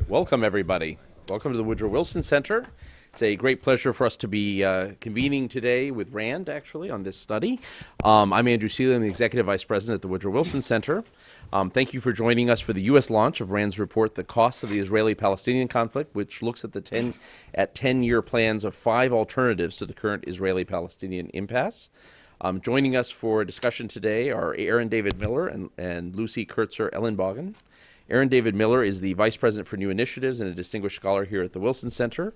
Welcome, everybody. Welcome to the Woodrow Wilson Center. It's a great pleasure for us to be convening today with Rand, actually, on this study. I'm Andrew Seeley, the Executive Vice President at the Woodrow Wilson Center. Thank you for joining us for the U.S. launch of Rand's report, The Costs of the Israeli-Palestinian Conflict, which looks at the 10-year plans of 5 alternatives to the current Israeli-Palestinian impasse. Joining us for a discussion today are Aaron David Miller and Lucy Kurtzer-Ellenbogen. Aaron David Miller is the Vice President for New Initiatives and a distinguished scholar here at the Wilson Center.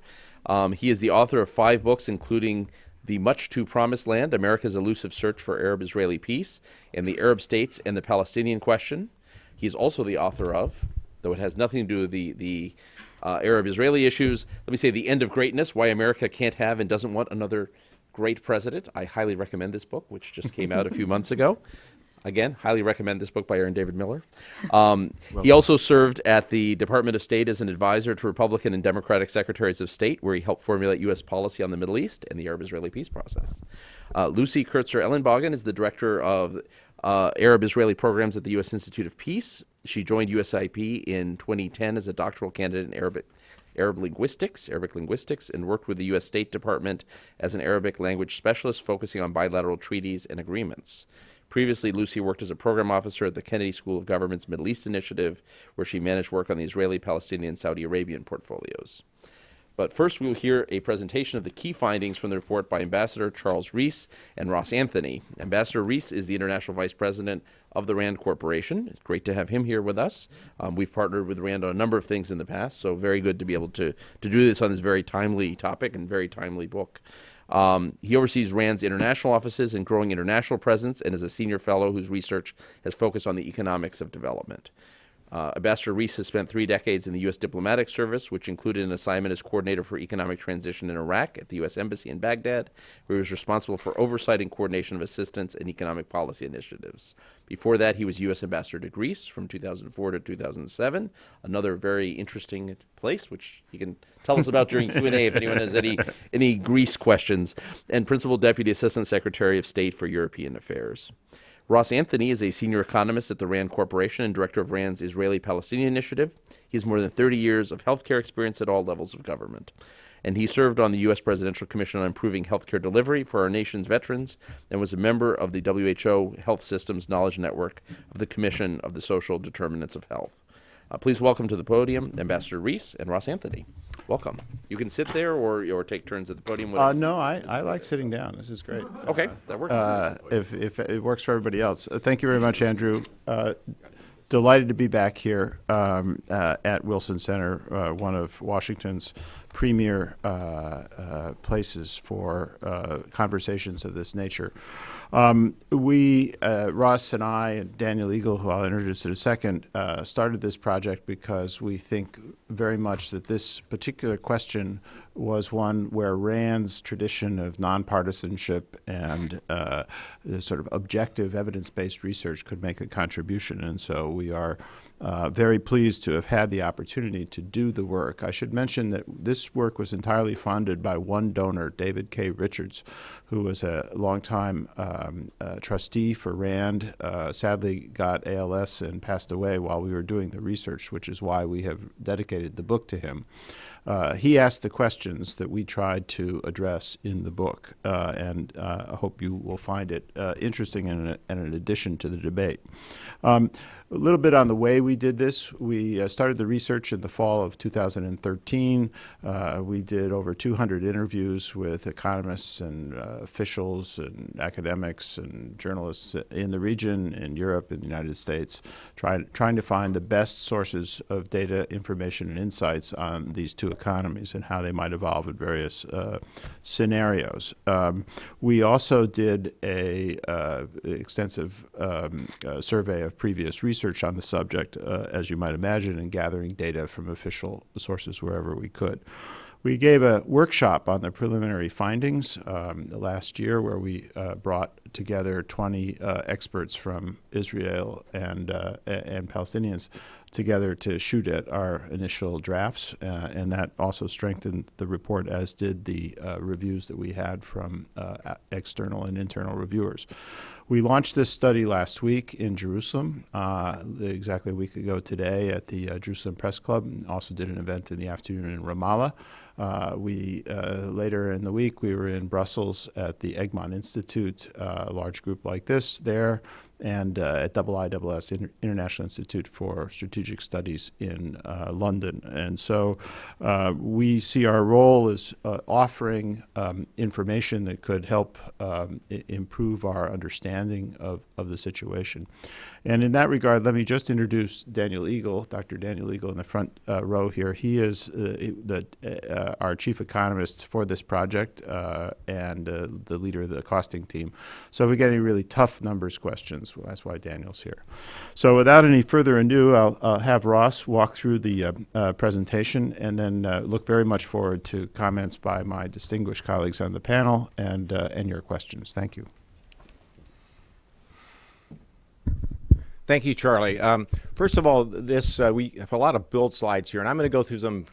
He is the author of 5 books, including The Much Too Promised Land, America's Elusive Search for Arab-Israeli Peace, and the Arab States and the Palestinian Question. He's also the author of, though it has nothing to do with the Arab-Israeli issues, let me say The End of Greatness, Why America Can't Have and Doesn't Want Another Great President. I highly recommend this book, which just came out a few months ago. Again, highly recommend this book by Aaron David Miller. He also served at the Department of State as an advisor to Republican and Democratic Secretaries of State, where he helped formulate U.S. policy on the Middle East and the Arab-Israeli peace process. Lucy Kurtzer-Ellenbogen is the Director of Arab-Israeli Programs at the U.S. Institute of Peace. She joined USIP in 2010 as a doctoral candidate in Arabic linguistics, and worked with the U.S. State Department as an Arabic language specialist, focusing on bilateral treaties and agreements. Previously, Lucy worked as a program officer at the Kennedy School of Government's Middle East Initiative, where she managed work on the Israeli, Palestinian, Saudi Arabian portfolios. But first, we will hear a presentation of the key findings from the report by Ambassador Charles Rees and Ross Anthony. Ambassador Rees is the International Vice President of the RAND Corporation. It's great to have him here with us. We've partnered with RAND on a number of things in the past, so very good to be able to do this on this very timely topic and very timely book. He oversees RAND's international offices and growing international presence, and is a senior fellow whose research has focused on the economics of development. Ambassador Rees has spent 3 decades in the U.S. diplomatic service, which included an assignment as coordinator for economic transition in Iraq at the U.S. Embassy in Baghdad, where he was responsible for oversight and coordination of assistance and economic policy initiatives. Before that, he was U.S. Ambassador to Greece from 2004 to 2007, another very interesting place, which he can tell us about during Q&A if anyone has any Greece questions, and Principal Deputy Assistant Secretary of State for European Affairs. Ross Anthony is a senior economist at the RAND Corporation and director of RAND's Israeli-Palestinian Initiative. He has more than 30 years of healthcare experience at all levels of government. And he served on the U.S. Presidential Commission on Improving Healthcare Delivery for our nation's veterans, and was a member of the WHO Health Systems Knowledge Network of the Commission of the Social Determinants of Health. Please welcome to the podium Ambassador Rees and Ross Anthony. Welcome. You can sit there or take turns at the podium. No, I like sitting down. This is great. Okay, that works. If it works for everybody else. Thank you very much, Andrew. Delighted to be back here at Wilson Center, one of Washington's premier places for conversations of this nature. Ross and I, and Daniel Eagle, who I'll introduce in a second, started this project because we think very much that this particular question was one where RAND's tradition of nonpartisanship and sort of objective evidence-based research could make a contribution. And so we are very pleased to have had the opportunity to do the work. I should mention that this work was entirely funded by one donor, David K. Richards, who was a longtime trustee for RAND, sadly got ALS and passed away while we were doing the research, which is why we have dedicated the book to him. He asked the questions that we tried to address in the book, and I hope you will find it interesting and an addition to the debate. A little bit on the way we did this. We started the research in the fall of 2013. We did over 200 interviews with economists and officials and academics and journalists in the region, in Europe, in the United States, trying to find the best sources of data, information, and insights on these two economies and how they might evolve in various scenarios. We also did a extensive survey of previous research on the subject, as you might imagine, and gathering data from official sources wherever we could. We gave a workshop on the preliminary findings last year where we brought together 20 experts from Israel and Palestinians together to shoot at our initial drafts, and that also strengthened the report, as did the reviews that we had from external and internal reviewers. We launched this study last week in Jerusalem, exactly a week ago today at the Jerusalem Press Club, and also did an event in the afternoon in Ramallah. Later in the week, we were in Brussels at the Egmont Institute, a large group like this there, and at IISS, International Institute for Strategic Studies in London. And so we see our role as offering information that could help improve our understanding of the situation. And in that regard, let me just introduce Daniel Eagle, Dr. Daniel Eagle in the front row here. He is our chief economist for this project and the leader of the costing team. So if we get any really tough numbers questions, well, that's why Daniel's here. So without any further ado, I'll have Ross walk through the presentation, and then look very much forward to comments by my distinguished colleagues on the panel and your questions. Thank you. Thank you, Charlie. First of all, we have a lot of build slides here, and I'm going to go through them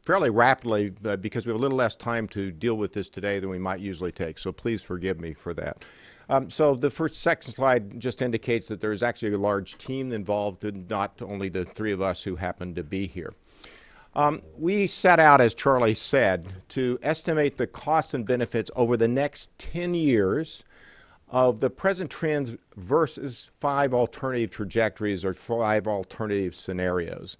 fairly rapidly because we have a little less time to deal with this today than we might usually take, so please forgive me for that. So the second slide just indicates that there is actually a large team involved, and not only the three of us who happen to be here. We set out, as Charlie said, to estimate the costs and benefits over the next 10 years of the present trends versus 5 alternative trajectories or 5 alternative scenarios.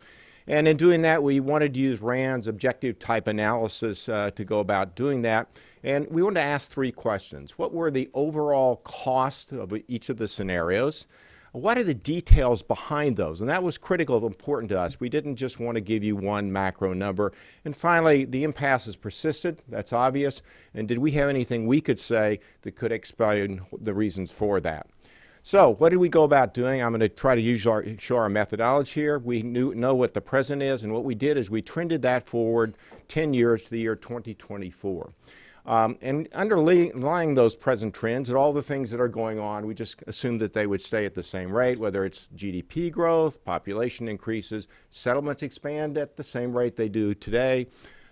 And in doing that, we wanted to use RAND's objective type analysis to go about doing that. And we wanted to ask 3 questions. What were the overall costs of each of the scenarios? What are the details behind those? And that was critical and important to us. We didn't just want to give you one macro number. And finally, the impasse has persisted. That's obvious. And did we have anything we could say that could explain the reasons for that? So what did we go about doing? I'm going to try to show our methodology here. We know what the present is, and what we did is we trended that forward 10 years to the year 2024. And underlying those present trends and all the things that are going on, we just assumed that they would stay at the same rate, whether it's GDP growth, population increases, settlements expand at the same rate they do today.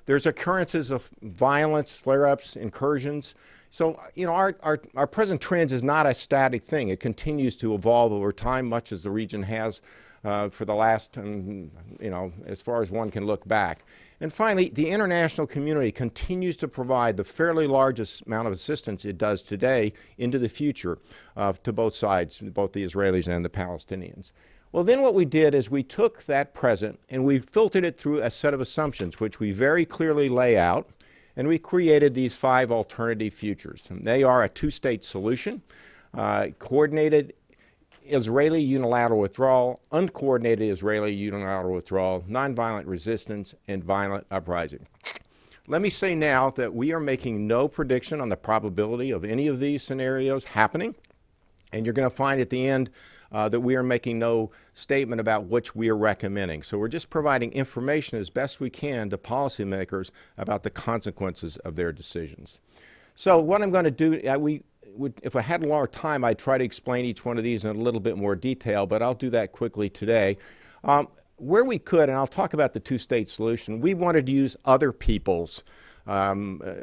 There's occurrences of violence, flare-ups, incursions. So, our present trends is not a static thing. It continues to evolve over time, much as the region has for the last, as far as one can look back. And finally, the international community continues to provide the fairly largest amount of assistance it does today into the future to both sides, both the Israelis and the Palestinians. Well, then what we did is we took that present and we filtered it through a set of assumptions, which we very clearly lay out, and we created these 5 alternative futures. And they are a 2-state solution, coordinated Israeli unilateral withdrawal, uncoordinated Israeli unilateral withdrawal, nonviolent resistance, and violent uprising. Let me say now that we are making no prediction on the probability of any of these scenarios happening, and you're going to find at the end that we are making no statement about which we are recommending. So we're just providing information as best we can to policymakers about the consequences of their decisions. So what I'm going to do, if I had more time, I'd try to explain each one of these in a little bit more detail, but I'll do that quickly today. Where we could, and I'll talk about the 2-state solution, we wanted to use other people's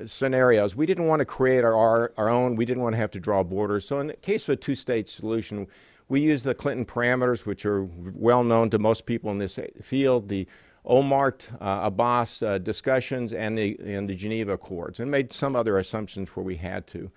scenarios. We didn't want to create our own. We didn't want to have to draw borders. So in the case of a 2-state solution, we used the Clinton parameters, which are well known to most people in this field, the Omart, Abbas discussions, and the Geneva Accords, and made some other assumptions where we had to.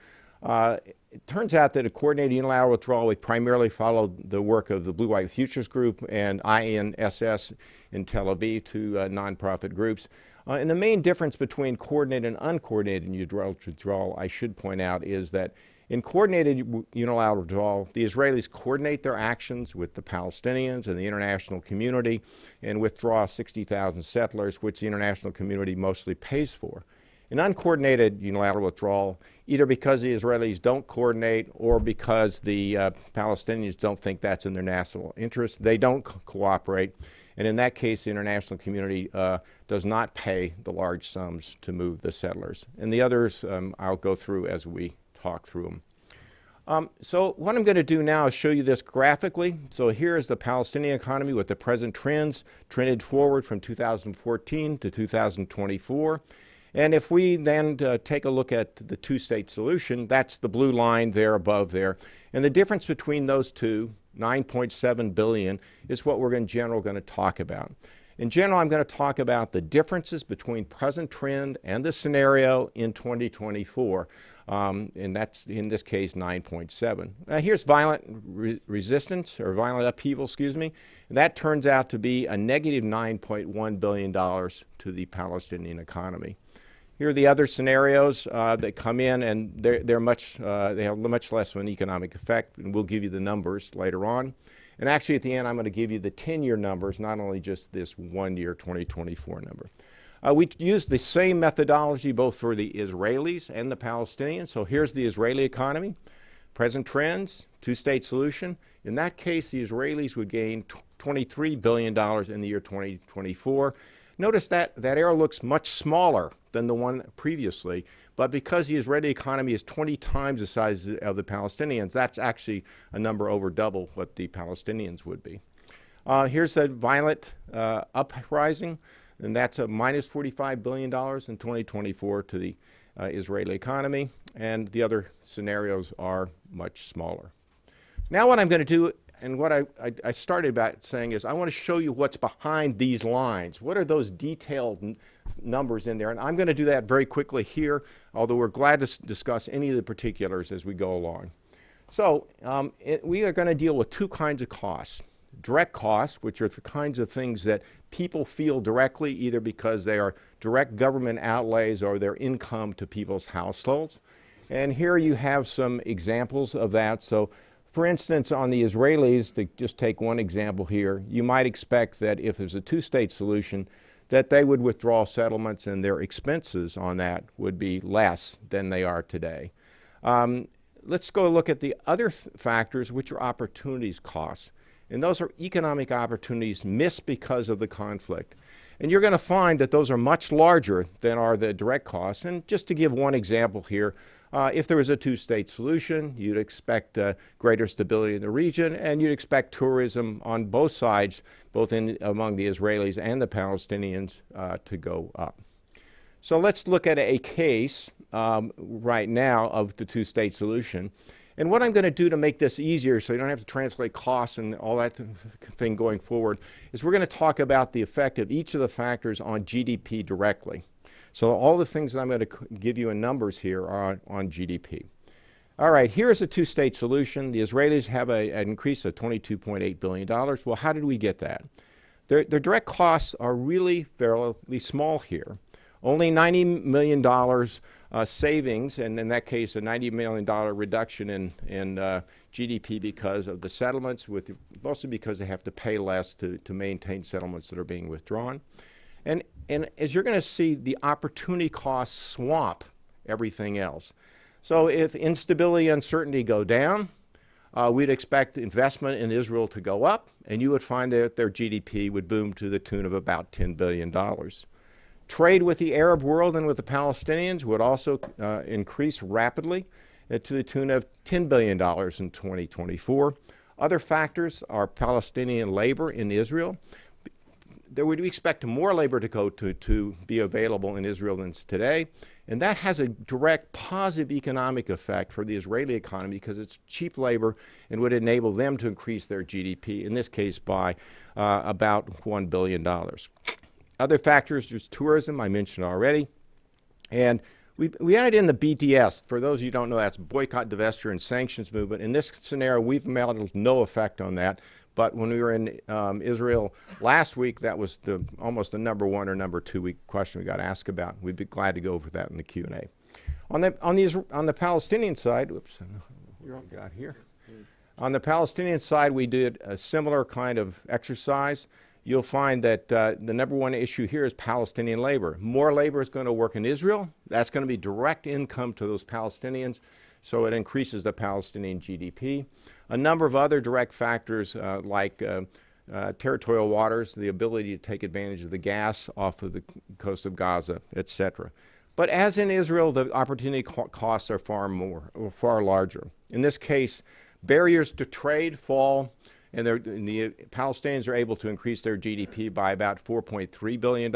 It turns out that a coordinated unilateral withdrawal, we primarily followed the work of the Blue-White Futures Group and INSS in Tel Aviv, 2 nonprofit groups. And the main difference between coordinated and uncoordinated unilateral withdrawal, I should point out, is that in coordinated unilateral withdrawal, the Israelis coordinate their actions with the Palestinians and the international community and withdraw 60,000 settlers, which the international community mostly pays for. In uncoordinated unilateral withdrawal, either because the Israelis don't coordinate or because the Palestinians don't think that's in their national interest, they don't cooperate. And in that case, the international community does not pay the large sums to move the settlers. And the others I'll go through as we talk through them. So what I'm going to do now is show you this graphically. So here is the Palestinian economy with the present trends, trended forward from 2014 to 2024. And if we then take a look at the two-state solution, that's the blue line there above there. And the difference between those two, 9.7 billion, is what we're in general going to talk about. In general, I'm going to talk about the differences between present trend and the scenario in 2024. And that's, in this case, 9.7. Now, here's violent resistance, or violent upheaval, excuse me. And that turns out to be a negative $9.1 billion to the Palestinian economy. Here are the other scenarios that come in, and they have much less of an economic effect, and we'll give you the numbers later on. And actually, at the end, I'm going to give you the 10-year numbers, not only just this 1-year 2024 number. We used the same methodology both for the Israelis and the Palestinians. So here's the Israeli economy, present trends, two-state solution. In that case, the Israelis would gain $23 billion in the year 2024. Notice that arrow looks much smaller than the one previously, but because the Israeli economy is 20 times the size of the Palestinians, that's actually a number over double what the Palestinians would be. Here's a violent uprising, and that's a minus $45 billion in 2024 to the Israeli economy, and the other scenarios are much smaller. Now what I'm going to do, and what I started about saying is I want to show you what's behind these lines. What are those detailed numbers in there? And I'm going to do that very quickly here, although we're glad to discuss any of the particulars as we go along. So we are going to deal with two kinds of costs. Direct costs, which are the kinds of things that people feel directly, either because they are direct government outlays or their income to people's households. And here you have some examples of that. So for instance, on the Israelis, to just take one example here, you might expect that if there's a two-state solution, that they would withdraw settlements and their expenses on that would be less than they are today. Let's go look at the other factors, which are opportunities costs. And those are economic opportunities missed because of the conflict. And you're going to find that those are much larger than are the direct costs. And just to give one example here, if there was a two-state solution, you'd expect greater stability in the region, and you'd expect tourism on both sides, both among the Israelis and the Palestinians, to go up. So let's look at a case right now of the two-state solution. And what I'm going to do to make this easier so you don't have to translate costs and all that thing going forward is we're going to talk about the effect of each of the factors on GDP directly. So all the things that I'm going to give you in numbers here are on GDP. All right, here's a two-state solution. The Israelis have an increase of $22.8 billion. Well, how did we get that? Their direct costs are really fairly small here. Only $90 million savings, and in that case, a $90 million reduction in GDP because of the settlements, mostly because they have to pay less to maintain settlements that are being withdrawn. And as you're going to see, the opportunity costs swamp everything else. So if instability and uncertainty go down, we'd expect investment in Israel to go up, and you would find that their GDP would boom to the tune of about $10 billion. Trade with the Arab world and with the Palestinians would also increase rapidly to the tune of $10 billion in 2024. Other factors are Palestinian labor in Israel. There would expect more labor to go to be available in Israel than today, and that has a direct positive economic effect for the Israeli economy because it's cheap labor and would enable them to increase their GDP, in this case by about $1 billion. Other factors, there's tourism, I mentioned already. And we added in the BDS. For those of you who don't know, that's boycott, divestiture, and sanctions movement. In this scenario, we've modeled no effect on that. But when we were in Israel last week, that was almost the number one or number 2 week question we got asked about. We'd be glad to go over that in the Q&A. On the Palestinian side, on the Palestinian side, we did a similar kind of exercise. You'll find that the number one issue here is Palestinian labor. More labor is going to work in Israel. That's going to be direct income to those Palestinians, so it increases the Palestinian GDP. A number of other direct factors like territorial waters, the ability to take advantage of the gas off of the coast of Gaza, etc. But as in Israel, the opportunity costs are far larger. In this case, barriers to trade fall, and the Palestinians are able to increase their GDP by about $4.3 billion.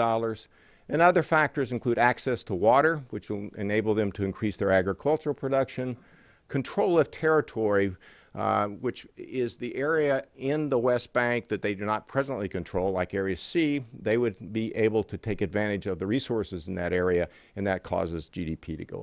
And other factors include access to water, which will enable them to increase their agricultural production, control of territory, which is the area in the West Bank that they do not presently control, like Area C. They would be able to take advantage of the resources in that area, and that causes GDP to go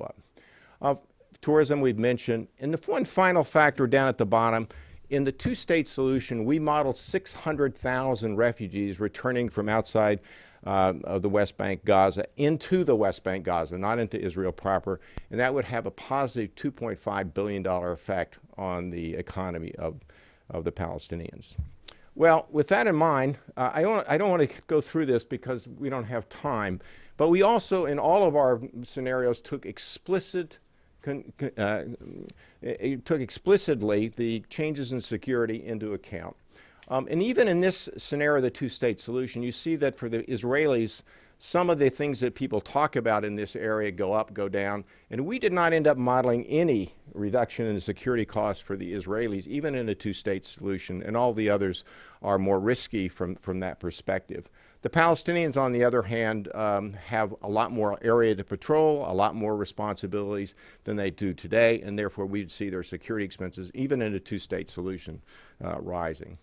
up. Tourism we've mentioned. And the one final factor down at the bottom, in the two-state solution, we modeled 600,000 refugees returning from outside of the West Bank, Gaza, into the West Bank, Gaza, not into Israel proper, and that would have a positive $2.5 billion effect on the economy of the Palestinians. Well, with that in mind, I don't want to go through this because we don't have time, but we also, in all of our scenarios, took explicitly the changes in security into account. And even in this scenario, the two-state solution, you see that for the Israelis, some of the things that people talk about in this area go up, go down, and we did not end up modeling any reduction in the security costs for the Israelis, even in a two-state solution, and all the others are more risky from that perspective. The Palestinians, on the other hand, have a lot more area to patrol, a lot more responsibilities than they do today, and therefore we'd see their security expenses, even in a two-state solution, rising.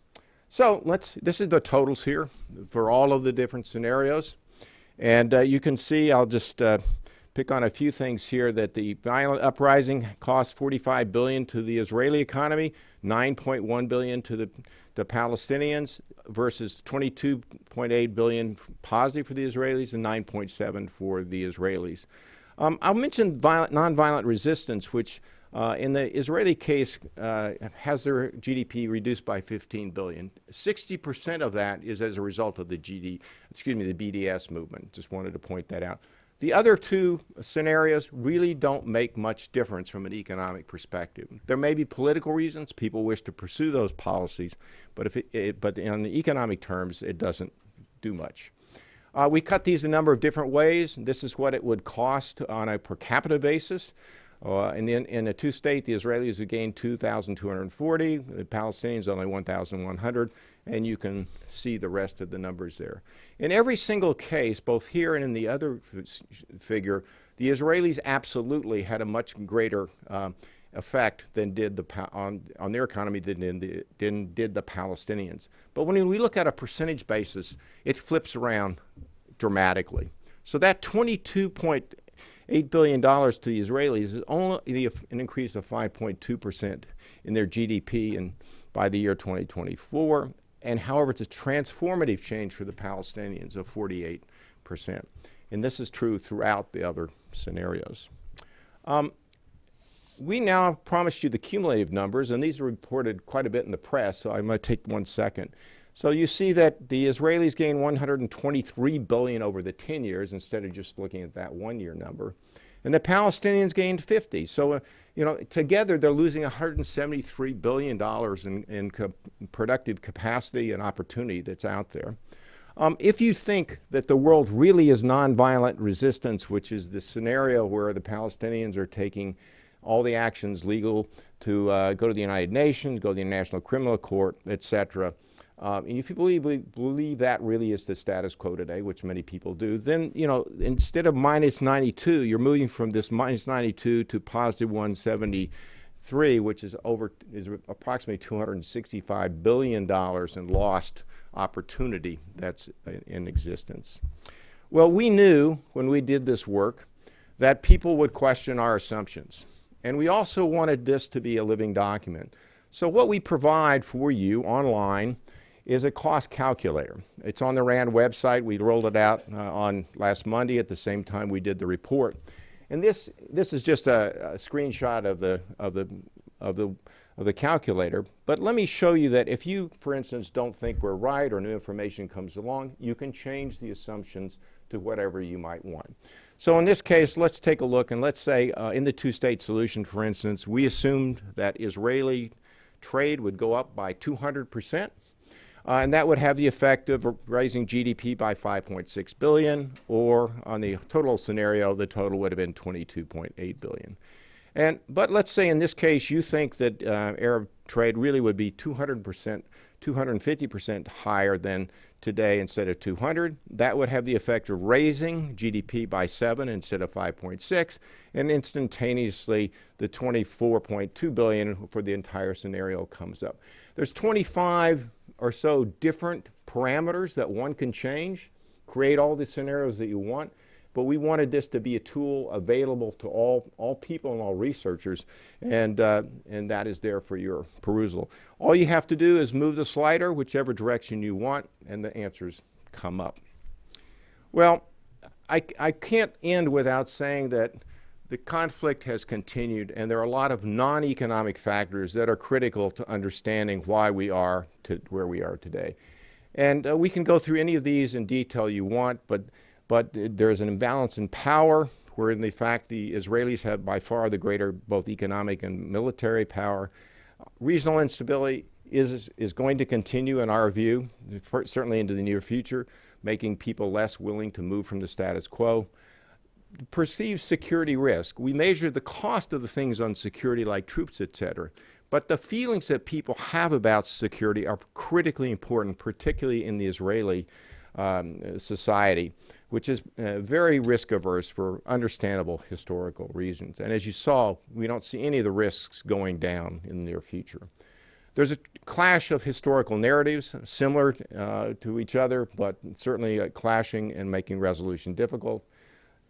So this is the totals here for all of the different scenarios. And you can see, I'll just pick on a few things here, that the violent uprising costs $45 billion to the Israeli economy, $9.1 billion to the Palestinians, versus $22.8 billion positive for the Israelis and $9.7 for the Israelis. I'll mention nonviolent resistance, which in the Israeli case, has their GDP reduced by $15 billion. 60% of that is as a result of the BDS movement. Just wanted to point that out. The other two scenarios really don't make much difference from an economic perspective. There may be political reasons people wish to pursue those policies, but but in the economic terms, it doesn't do much. We cut these a number of different ways. This is what it would cost on a per capita basis. In a two-state, the Israelis have gained 2,240, the Palestinians only 1,100, and you can see the rest of the numbers there. In every single case, both here and in the other figure, the Israelis absolutely had a much greater effect than did on their economy than did the Palestinians. But when we look at a percentage basis, it flips around dramatically. So that $22.8 billion to the Israelis is only an increase of 5.2% in their GDP by the year 2024. And however, it's a transformative change for the Palestinians of 48%. And this is true throughout the other scenarios. We now promised you the cumulative numbers, and these are reported quite a bit in the press, so I might take 1 second. So you see that the Israelis gained $123 billion over the 10 years instead of just looking at that 1 year number. And the Palestinians gained 50. So, together they're losing $173 billion in productive capacity and opportunity that's out there. If you think that the world really is nonviolent resistance, which is the scenario where the Palestinians are taking all the actions legal to go to the United Nations, go to the International Criminal Court, etc., and if you believe that really is the status quo today, which many people do, then, instead of minus 92, you're moving from this minus 92 to positive 173, which is approximately $265 billion in lost opportunity that's in existence. Well, we knew when we did this work that people would question our assumptions. And we also wanted this to be a living document. So what we provide for you online is a cost calculator. It's on the RAND website. We rolled it out on last Monday at the same time we did the report. And this is just a screenshot of the calculator. But let me show you that if you, for instance, don't think we're right or new information comes along, you can change the assumptions to whatever you might want. So in this case, let's take a look, and let's say in the two-state solution, for instance, we assumed that Israeli trade would go up by 200%. And that would have the effect of raising GDP by 5.6 billion, or on the total scenario, the total would have been 22.8 billion. But let's say in this case you think that Arab trade really would be 200%, 250% higher than today instead of 200. That would have the effect of raising GDP by 7 instead of 5.6, and instantaneously the 24.2 billion for the entire scenario comes up. There's 25 or so different parameters that one can change, create all the scenarios that you want. But we wanted this to be a tool available to all people and all researchers, and that is there for your perusal. All you have to do is move the slider whichever direction you want, and the answers come up. Well, I can't end without saying that the conflict has continued, and there are a lot of non-economic factors that are critical to understanding why we are to where we are today. And we can go through any of these in detail you want, but there's an imbalance in power, where in fact the Israelis have by far the greater both economic and military power. Regional instability is going to continue in our view, certainly into the near future, making people less willing to move from the status quo. Perceived security risk. We measure the cost of the things on security like troops, etc. But the feelings that people have about security are critically important, particularly in the Israeli society, which is very risk averse for understandable historical reasons. And as you saw, we don't see any of the risks going down in the near future. There's a clash of historical narratives similar to each other, but certainly clashing and making resolution difficult.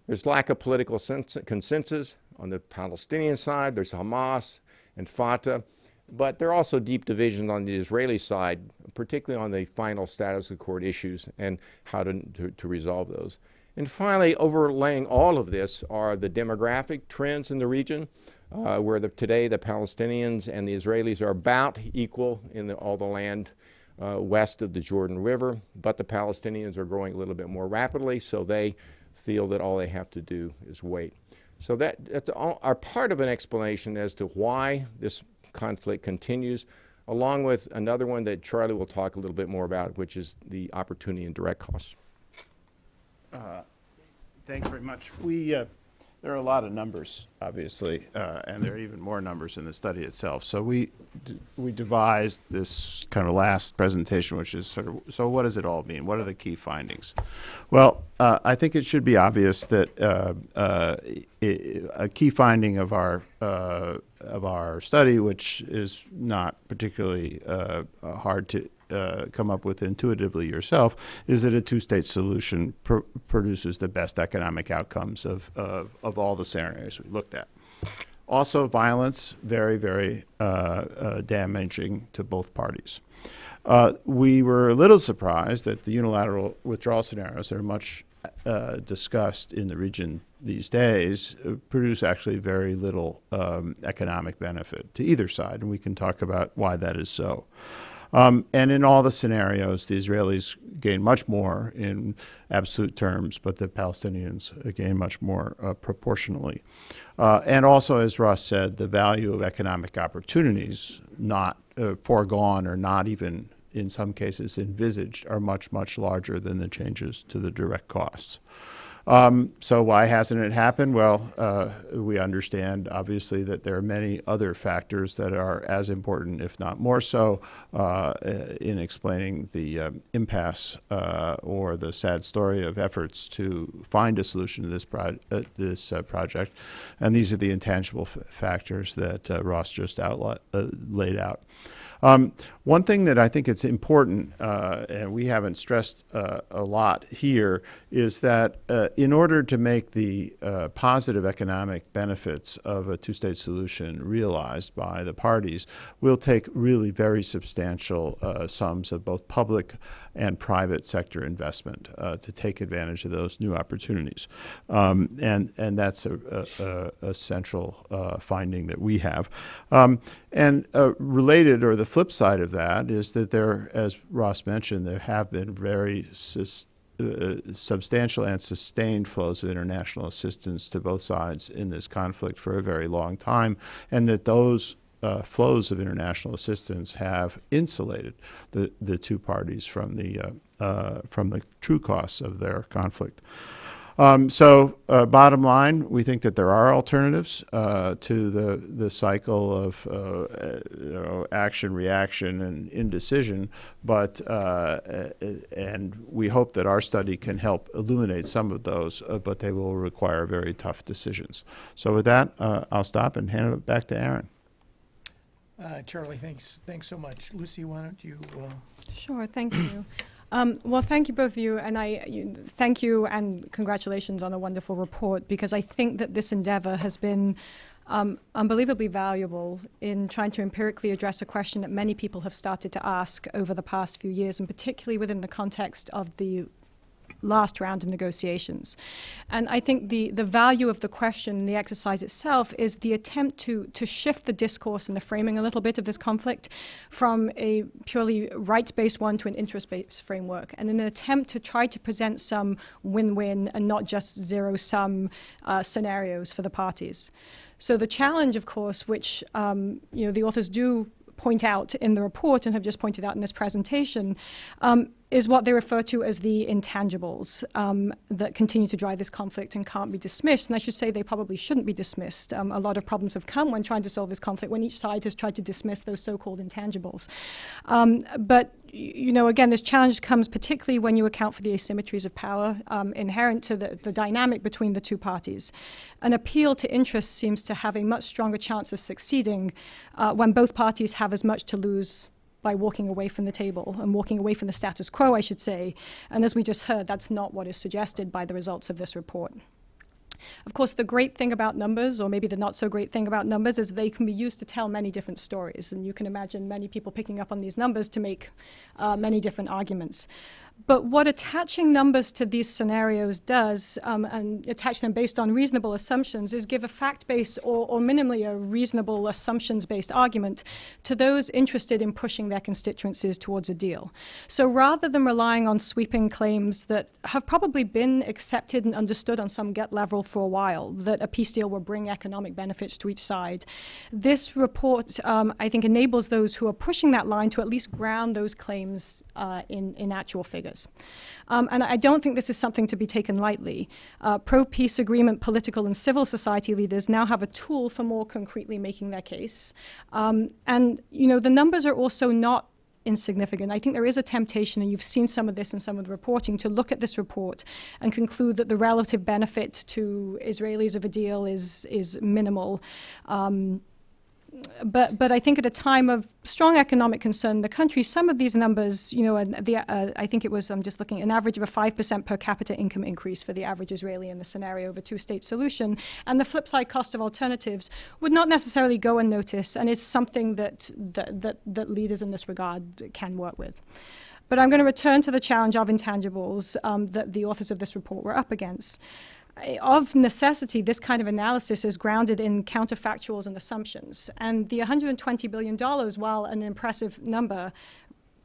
There's lack of political consensus on the Palestinian side. There's Hamas and Fatah. But there are also deep divisions on the Israeli side, particularly on the final status accord issues and how to resolve those. And finally, overlaying all of this are the demographic trends in the region, where today the Palestinians and the Israelis are about equal in all the land west of the Jordan River, but the Palestinians are growing a little bit more rapidly, so they feel that all they have to do is wait. So that's are part of an explanation as to why this conflict continues, along with another one that Charlie will talk a little bit more about, which is the opportunity and direct costs. Thanks very much. There are a lot of numbers, obviously, and there are even more numbers in the study itself. So we devised this kind of last presentation, which is sort of, so what does it all mean? What are the key findings? Well, I think it should be obvious that a key finding of our study, which is not particularly hard to come up with intuitively yourself, is that a two-state solution produces the best economic outcomes of all the scenarios we looked at. Also, violence, very, very damaging to both parties. We were a little surprised that the unilateral withdrawal scenarios that are much discussed in the region these days produce actually very little economic benefit to either side, and we can talk about why that is so. And in all the scenarios, the Israelis gain much more in absolute terms, but the Palestinians gain much more proportionally. And also, as Ross said, the value of economic opportunities not foregone or not even in some cases envisaged are much, much larger than the changes to the direct costs. So why hasn't it happened? Well, we understand, obviously, that there are many other factors that are as important, if not more so, in explaining the impasse or the sad story of efforts to find a solution to this project. And these are the intangible factors that Ross just laid out. One thing that I think it's important, and we haven't stressed a lot here, is that in order to make the positive economic benefits of a two-state solution realized by the parties, will take really very substantial sums of both public and private sector investment to take advantage of those new opportunities. And that's a central finding that we have. And related, or the flip side of that, is that there, as Ross mentioned, there have been very substantial and sustained flows of international assistance to both sides in this conflict for a very long time, and that those flows of international assistance have insulated the two parties from the true costs of their conflict. Bottom line, we think that there are alternatives to the cycle of action, reaction, and indecision, and we hope that our study can help illuminate some of those, but they will require very tough decisions. So with that, I'll stop and hand it back to Aaron. Charlie, thanks so much. Lucy, why don't you? Sure, thank you. Well, thank you both of you, and thank you and congratulations on a wonderful report, because I think that this endeavor has been unbelievably valuable in trying to empirically address a question that many people have started to ask over the past few years, and particularly within the context of the last round of negotiations. And I think the value of the question, the exercise itself, is the attempt to shift the discourse and the framing a little bit of this conflict from a purely rights-based one to an interest-based framework, and in an attempt to try to present some win-win and not just zero-sum scenarios for the parties. So the challenge, of course, which the authors do point out in the report and have just pointed out in this presentation, is what they refer to as the intangibles that continue to drive this conflict and can't be dismissed. And I should say they probably shouldn't be dismissed. A lot of problems have come when trying to solve this conflict, when each side has tried to dismiss those so-called intangibles. But again, this challenge comes particularly when you account for the asymmetries of power inherent to the dynamic between the two parties. An appeal to interest seems to have a much stronger chance of succeeding when both parties have as much to lose by walking away from the table and walking away from the status quo, I should say. And as we just heard, that's not what is suggested by the results of this report. Of course, the great thing about numbers, or maybe the not so great thing about numbers, is they can be used to tell many different stories. And you can imagine many people picking up on these numbers to make many different arguments. But what attaching numbers to these scenarios does, and attaching them based on reasonable assumptions, is give a fact-based or minimally a reasonable assumptions-based argument to those interested in pushing their constituencies towards a deal. So rather than relying on sweeping claims that have probably been accepted and understood on some gut level for a while, that a peace deal will bring economic benefits to each side, this report, I think, enables those who are pushing that line to at least ground those claims in actual figures. And I don't think this is something to be taken lightly. Pro-peace agreement political and civil society leaders now have a tool for more concretely making their case. And the numbers are also not insignificant. I think there is a temptation, and you've seen some of this in some of the reporting, to look at this report and conclude that the relative benefit to Israelis of a deal is minimal. But I think at a time of strong economic concern in the country, some of these numbers, I think it was, I'm just looking, an average of a 5% per capita income increase for the average Israeli in the scenario of a two-state solution, and the flip side cost of alternatives would not necessarily go unnoticed, and it's something that leaders in this regard can work with. But I'm going to return to the challenge of intangibles that the authors of this report were up against. Of necessity, this kind of analysis is grounded in counterfactuals and assumptions. And the $120 billion, while an impressive number,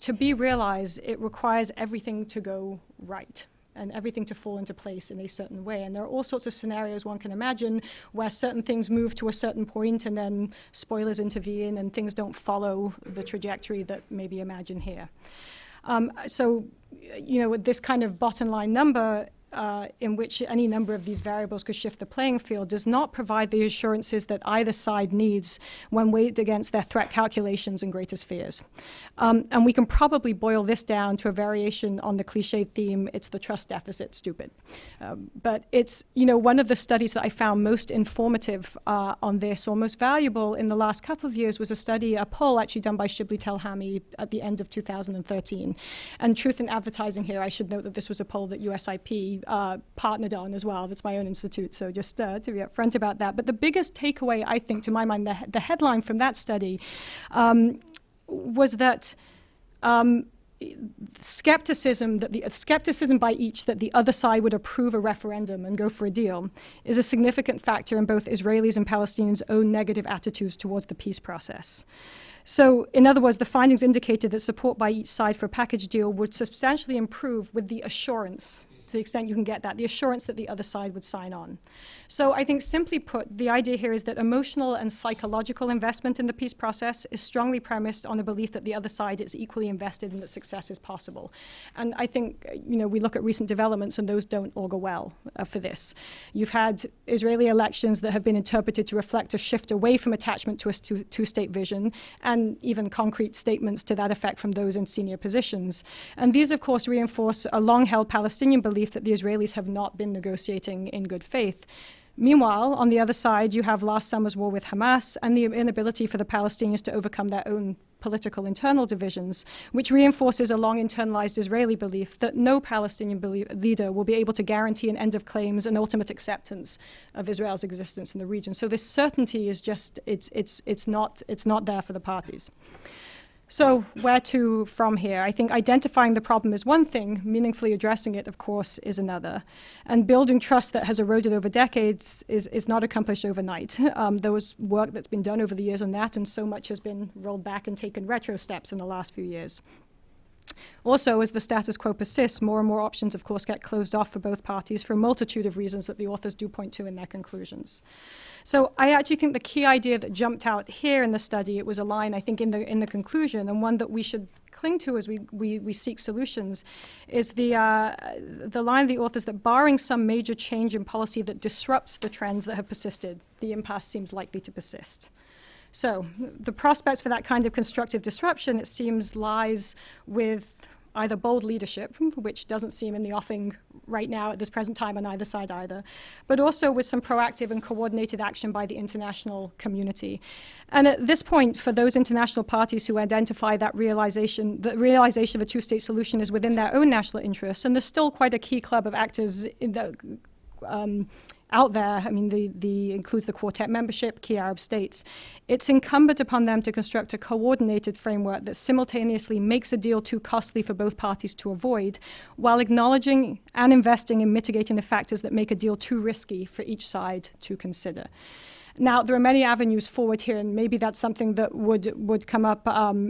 to be realized, it requires everything to go right and everything to fall into place in a certain way. And there are all sorts of scenarios one can imagine where certain things move to a certain point and then spoilers intervene and things don't follow the trajectory that maybe imagined here. This kind of bottom line number in which any number of these variables could shift the playing field does not provide the assurances that either side needs when weighed against their threat calculations and greatest fears. And we can probably boil this down to a variation on the cliched theme, it's the trust deficit, stupid. But it's, one of the studies that I found most informative on this, or most valuable in the last couple of years, was a poll actually done by Shibli Telhami at the end of 2013. And Truth in Advertising here, I should note that this was a poll that USIP partnered on as well. That's my own institute, so just to be upfront about that. But the biggest takeaway, I think, to my mind, the headline from that study was that skepticism by each that the other side would approve a referendum and go for a deal is a significant factor in both Israelis and Palestinians' own negative attitudes towards the peace process. So, in other words, the findings indicated that support by each side for a package deal would substantially improve with the assurance to the extent you can get that, the assurance that the other side would sign on. So I think simply put, the idea here is that emotional and psychological investment in the peace process is strongly premised on the belief that the other side is equally invested and that success is possible. And I think, we look at recent developments and those don't augur well for this. You've had Israeli elections that have been interpreted to reflect a shift away from attachment to a two-state vision, and even concrete statements to that effect from those in senior positions. And these, of course, reinforce a long-held Palestinian belief that the Israelis have not been negotiating in good faith. Meanwhile, on the other side, you have last summer's war with Hamas and the inability for the Palestinians to overcome their own political internal divisions, which reinforces a long internalized Israeli belief that no Palestinian leader will be able to guarantee an end of claims and ultimate acceptance of Israel's existence in the region. So this certainty is just, it's not there for the parties. So where to from here? I think identifying the problem is one thing, meaningfully addressing it, of course, is another. And building trust that has eroded over decades is not accomplished overnight. There was work that's been done over the years on that, and so much has been rolled back and taken retro steps in the last few years. Also, as the status quo persists, more and more options, of course, get closed off for both parties for a multitude of reasons that the authors do point to in their conclusions. So I actually think the key idea that jumped out here in the study, it was a line, I think, in the conclusion, and one that we should cling to as we seek solutions, is the line of the authors that barring some major change in policy that disrupts the trends that have persisted, the impasse seems likely to persist. So the prospects for that kind of constructive disruption, it seems, lies with either bold leadership, which doesn't seem in the offing right now at this present time on either side either, but also with some proactive and coordinated action by the international community. And at this point, for those international parties who identify that realization of a two-state solution is within their own national interests, and there's still quite a key club of actors in the out there, I mean, the includes the Quartet membership, key Arab states. It's incumbent upon them to construct a coordinated framework that simultaneously makes a deal too costly for both parties to avoid, while acknowledging and investing in mitigating the factors that make a deal too risky for each side to consider. Now, there are many avenues forward here, and maybe that's something that would come up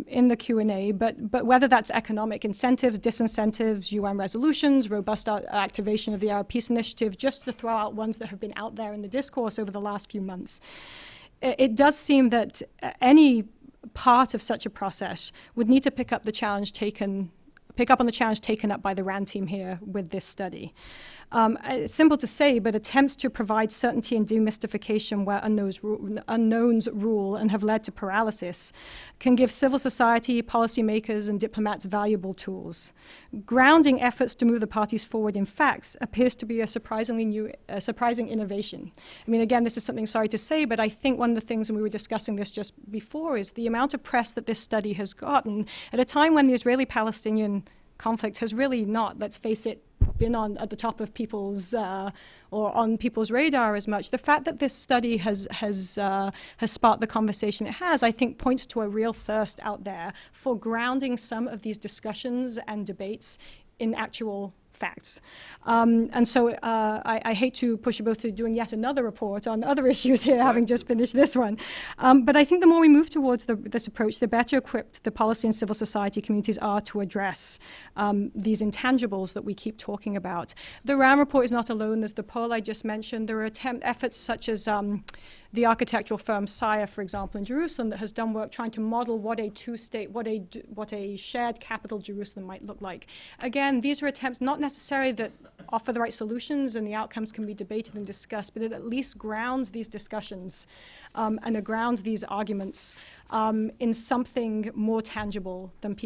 in the Q&A, but whether that's economic incentives, disincentives, UN resolutions, robust activation of the Arab Peace Initiative, just to throw out ones that have been out there in the discourse over the last few months, it does seem that any part of such a process would need to pick up on the challenge taken up by the RAND team here with this study. It's simple to say, but attempts to provide certainty and demystification where unknowns rule and have led to paralysis can give civil society, policymakers, and diplomats valuable tools. Grounding efforts to move the parties forward in facts appears to be a surprising innovation. I mean, again, this is something, sorry to say, but I think one of the things, and we were discussing this just before, is the amount of press that this study has gotten at a time when the Israeli-Palestinian conflict has really not, let's face it, been at the top of people's or on people's radar as much. The fact that this study has sparked the conversation it has, I think, points to a real thirst out there for grounding some of these discussions and debates in actual facts. And so I hate to push you both to doing yet another report on other issues here, having just finished this one. But I think the more we move towards this approach, the better equipped the policy and civil society communities are to address these intangibles that we keep talking about. The RAM report is not alone. There's the poll I just mentioned. There are efforts such as the architectural firm Sire, for example, in Jerusalem, that has done work trying to model what a two-state, what a shared capital Jerusalem might look like. Again, these are attempts not necessarily that offer the right solutions and the outcomes can be debated and discussed, but it at least grounds these discussions and it grounds these arguments in something more tangible than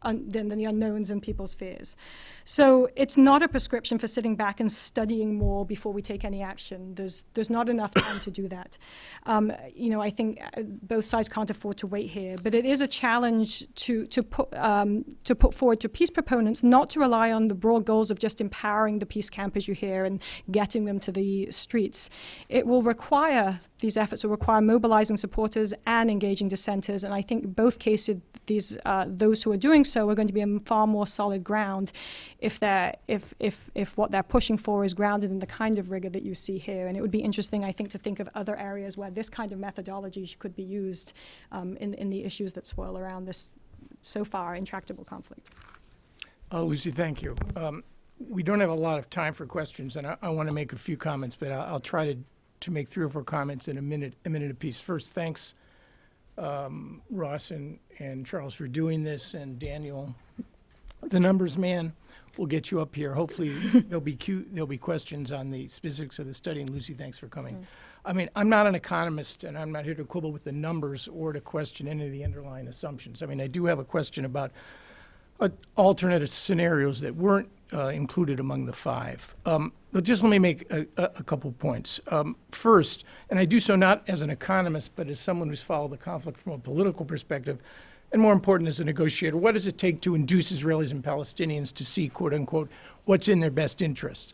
than the unknowns and people's fears. So it's not a prescription for sitting back and studying more before we take any action. There's not enough time to do that. I think both sides can't afford to wait here, but it is a challenge to put forward to peace proponents not to rely on the broad goals of just empowering the peace camp, as you hear, and getting them to the streets. These efforts will require mobilizing supporters and engaging dissenters, and I think both cases, those who are doing so are going to be on far more solid ground if what they're pushing for is grounded in the kind of rigor that you see here. And it would be interesting, I think, to think of other areas where this kind of methodology could be used in the issues that swirl around this so far intractable conflict. Lucy, thank you. we don't have a lot of time for questions, and I want to make a few comments, but I'll try to make 3 or 4 comments in a minute apiece. First, thanks, Ross and Charles, for doing this, and Daniel, the numbers man. We'll get you up here. Hopefully, there'll be questions on the specifics of the study. And Lucy, thanks for coming. I mean, I'm not an economist, and I'm not here to quibble with the numbers or to question any of the underlying assumptions. I mean, I do have a question about alternate scenarios that weren't included among the 5. But just let me make a couple points. First, and I do so not as an economist, but as someone who's followed the conflict from a political perspective, and more important, as a negotiator, what does it take to induce Israelis and Palestinians to see, quote unquote, what's in their best interest?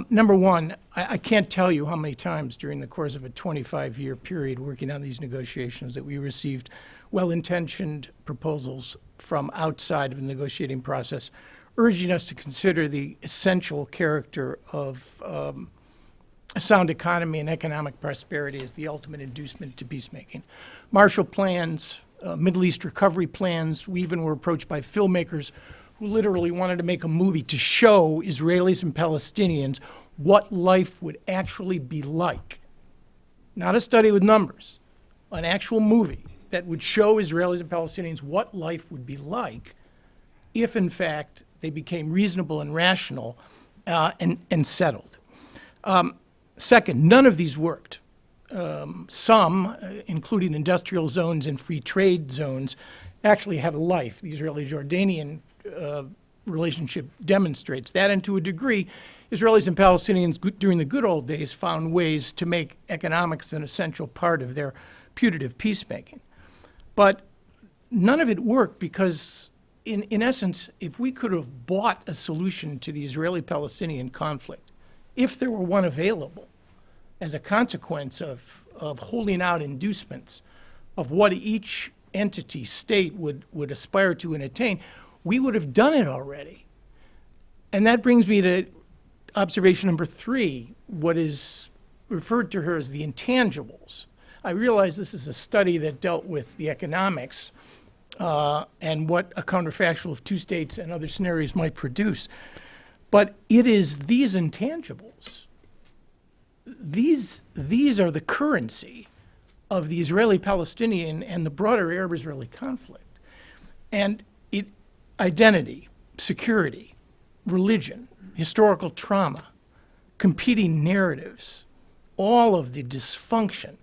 Number one, I can't tell you how many times during the course of a 25-year period working on these negotiations that we received well-intentioned proposals from outside of the negotiating process urging us to consider the essential character of a sound economy and economic prosperity as the ultimate inducement to peacemaking. Marshall plans, Middle East recovery plans. We even were approached by filmmakers who literally wanted to make a movie to show Israelis and Palestinians what life would actually be like. Not a study with numbers, an actual movie that would show Israelis and Palestinians what life would be like if, in fact, they became reasonable and rational and settled. Second, none of these worked. Some, including industrial zones and free trade zones, actually had a life. The Israeli-Jordanian relationship demonstrates that, and to a degree, Israelis and Palestinians during the good old days found ways to make economics an essential part of their putative peacemaking. But none of it worked because, in essence, if we could have bought a solution to the Israeli-Palestinian conflict, if there were one available, as a consequence of holding out inducements of what each entity, state, would aspire to and attain, we would have done it already. And that brings me to observation number 3, what is referred to here as the intangibles. I realize this is a study that dealt with the economics and what a counterfactual of 2 states and other scenarios might produce. But it is these intangibles. These are the currency of the Israeli-Palestinian and the broader Arab-Israeli conflict. And identity, security, religion, historical trauma, competing narratives, all of the dysfunction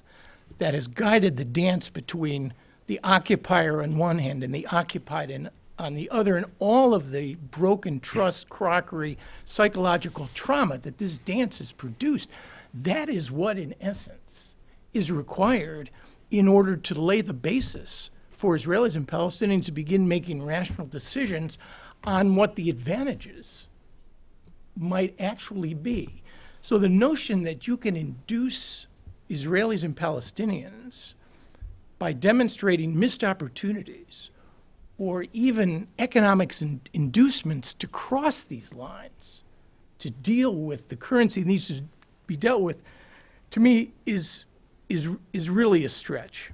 that has guided the dance between the occupier on one hand and the occupied on the other, and all of the broken trust, crockery, psychological trauma that this dance has produced. That is what, in essence, is required in order to lay the basis for Israelis and Palestinians to begin making rational decisions on what the advantages might actually be. So the notion that you can induce Israelis and Palestinians by demonstrating missed opportunities or even economics inducements to cross these lines, to deal with the currency that needs to be dealt with, to me is really a stretch.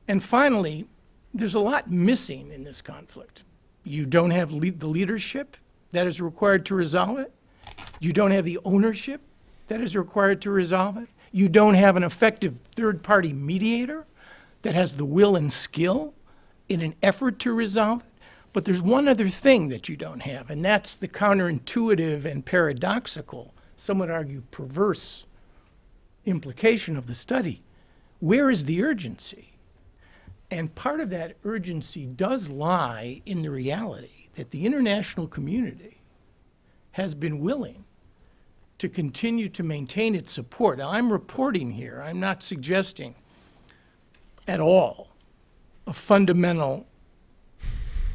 And finally, there's a lot missing in this conflict. You don't have the leadership that is required to resolve it. You don't have the ownership that is required to resolve it. You don't have an effective third-party mediator that has the will and skill in an effort to resolve it. But there's one other thing that you don't have, and that's the counterintuitive and paradoxical, some would argue perverse, implication of the study. Where is the urgency? And part of that urgency does lie in the reality that the international community has been willing to continue to maintain its support. Now, I'm reporting here, I'm not suggesting at all a fundamental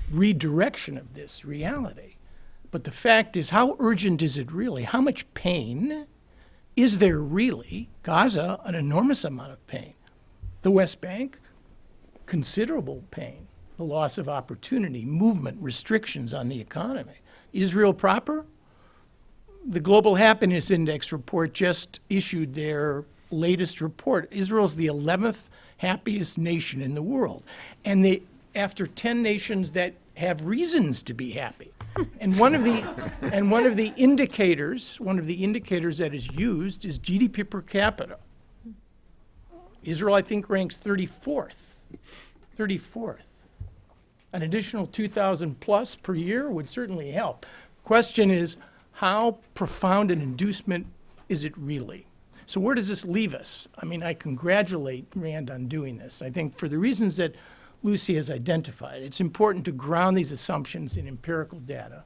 redirection of this reality. But the fact is, how urgent is it really? How much pain is there really? Gaza, an enormous amount of pain. The West Bank, considerable pain. The loss of opportunity, movement, restrictions on the economy. Israel proper? The Global Happiness Index report just issued their latest report. Israel's the 11th happiest nation in the world. And after 10 nations that have reasons to be happy, And one of the indicators that is used is GDP per capita. Israel, I think, ranks 34th. 34th. An additional 2,000 plus per year would certainly help. Question is, how profound an inducement is it really? So where does this leave us? I mean, I congratulate Rand on doing this. I think for the reasons that Lucy has identified, it's important to ground these assumptions in empirical data.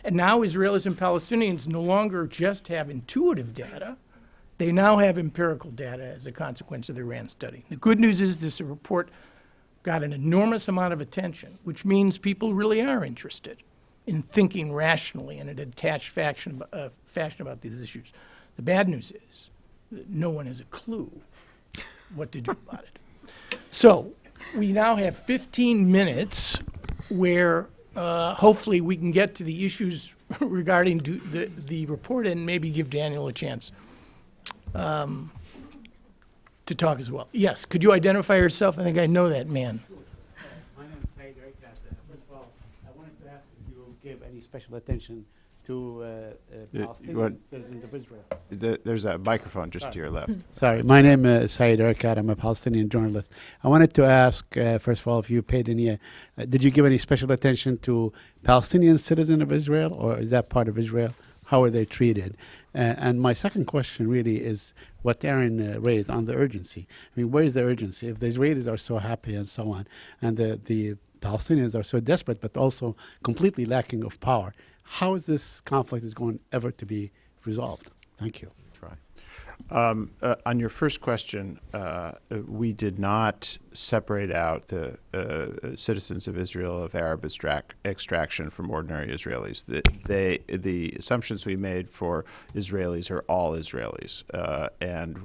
And now Israelis and Palestinians no longer just have intuitive data, they now have empirical data as a consequence of the Rand study. The good news is this report got an enormous amount of attention, which means people really are interested in thinking rationally in a detached fashion about these issues. The bad news is that no one has a clue what to do about it. So we now have 15 minutes where hopefully we can get to the issues regarding the report and maybe give Daniel a chance to talk as well. Yes, could you identify yourself? I think I know that man. My name is Saeed Arikat. First of all, I wanted to ask if you give any special attention to Palestinian citizens of Israel. There's a microphone just to your left. Sorry, my name is Saeed Arikat. I'm a Palestinian journalist. I wanted to ask, first of all, if you paid any, did you give any special attention to Palestinian citizens of Israel, or is that part of Israel? How are they treated? And my second question really is what Aaron raised on the urgency. I mean, where is the urgency? If the Israelis are so happy and so on, and the Palestinians are so desperate, but also completely lacking of power, how is this conflict is going ever to be resolved? Thank you. On your first question, we did not separate out the citizens of Israel of Arab extraction from ordinary Israelis. The assumptions we made for Israelis are all Israelis. And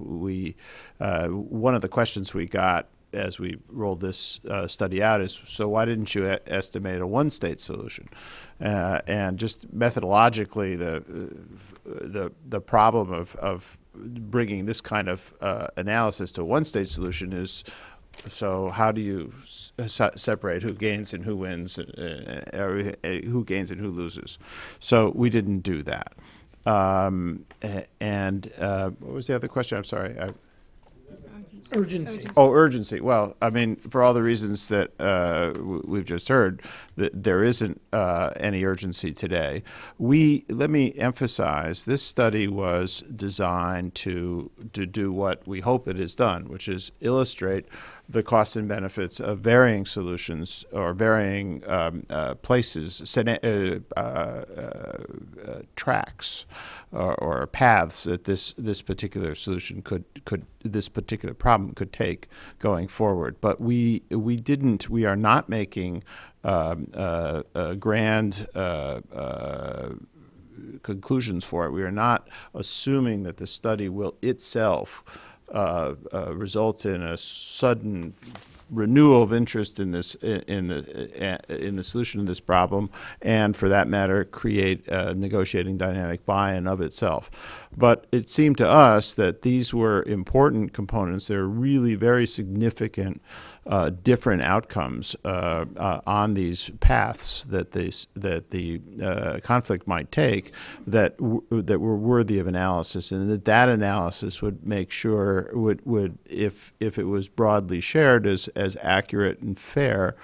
one of the questions we got as we rolled this study out is, so why didn't you estimate a one-state solution? And just methodologically, the problem of bringing this kind of analysis to a one-state solution is, so how do you separate who gains and who wins, who gains and who loses? So we didn't do that. And what was the other question? I'm sorry. Urgency. Oh, urgency. Well, I mean, for all the reasons that we've just heard, that there isn't any urgency today. Let me emphasize, this study was designed to do what we hope it has done, which is illustrate the costs and benefits of varying solutions or varying places, tracks or paths that this particular solution this particular problem could take going forward. But we are not making grand conclusions for it. We are not assuming that the study will itself result in a sudden renewal of interest in the solution of this problem, and for that matter, create a negotiating dynamic by and of itself. But it seemed to us that these were important components. They're really very significant different outcomes on these paths that the conflict might take that were worthy of analysis, and that analysis would make sure would if it was broadly shared as accurate and fair,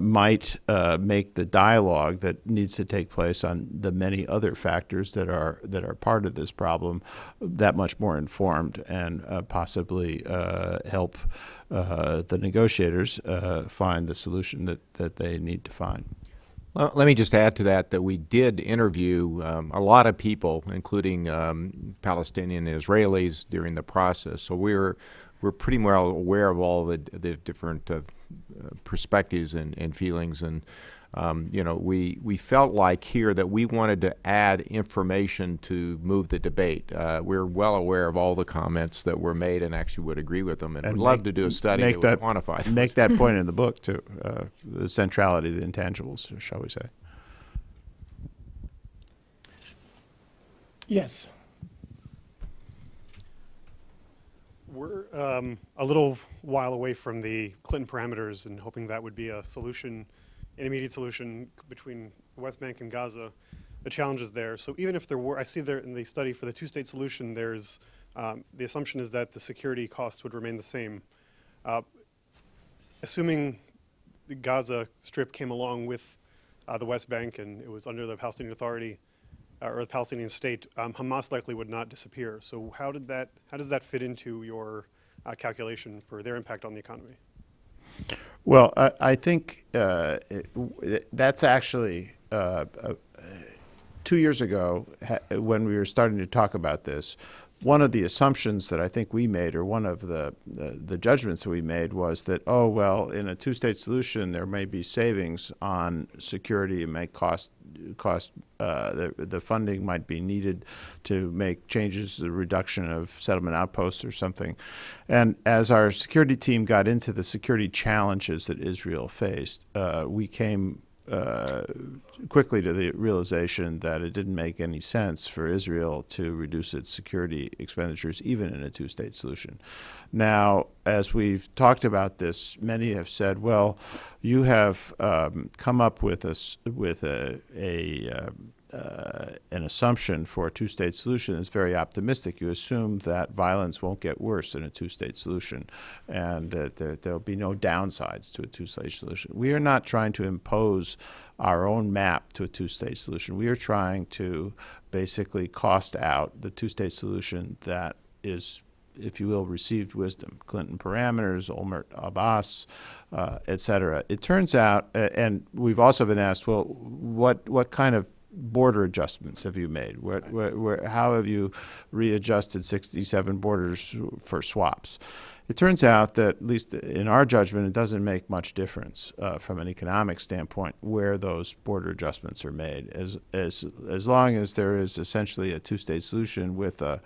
might make the dialogue that needs to take place on the many other factors that are part of this problem that much more informed, and possibly help the negotiators find the solution that they need to find. Well, let me just add to that we did interview a lot of people, including Palestinian and Israelis, during the process. So we're pretty well aware of all the different perspectives and feelings, and we felt like here that we wanted to add information to move the debate. We're well aware of all the comments that were made and actually would agree with them, and would love to do a study that would quantify them. Make that point in the book too, the centrality of the intangibles, shall we say. Yes. We're a little while away from the Clinton parameters and hoping that would be a solution, an immediate solution between the West Bank and Gaza, the challenges there. So even if there were, I see there in the study for the two-state solution, there's the assumption is that the security costs would remain the same. Assuming the Gaza Strip came along with the West Bank and it was under the Palestinian Authority or the Palestinian state, Hamas likely would not disappear. So how does that fit into your calculation for their impact on the economy? Well, I think that's actually 2 years ago when we were starting to talk about this. One of the assumptions that I think we made, or one of the judgments that we made, was that, oh, well, in a two-state solution, there may be savings on security. It may cost the funding might be needed to make changes, the reduction of settlement outposts or something. And as our security team got into the security challenges that Israel faced, we came quickly to the realization that it didn't make any sense for Israel to reduce its security expenditures, even in a two-state solution. Now, as we've talked about this, many have said, well, you have come up with an assumption for a two-state solution that's very optimistic. You assume that violence won't get worse in a two-state solution and that there'll be no downsides to a two-state solution. We are not trying to impose our own map to a two-state solution. We are trying to basically cost out the two-state solution that is, if you will, received wisdom. Clinton parameters, Olmert Abbas, et cetera. It turns out, and we've also been asked, well, what kind of border adjustments have you made? How have you readjusted 67 borders for swaps? It turns out that, at least in our judgment, it doesn't make much difference from an economic standpoint where those border adjustments are made, as long as there is essentially a two-state solution with a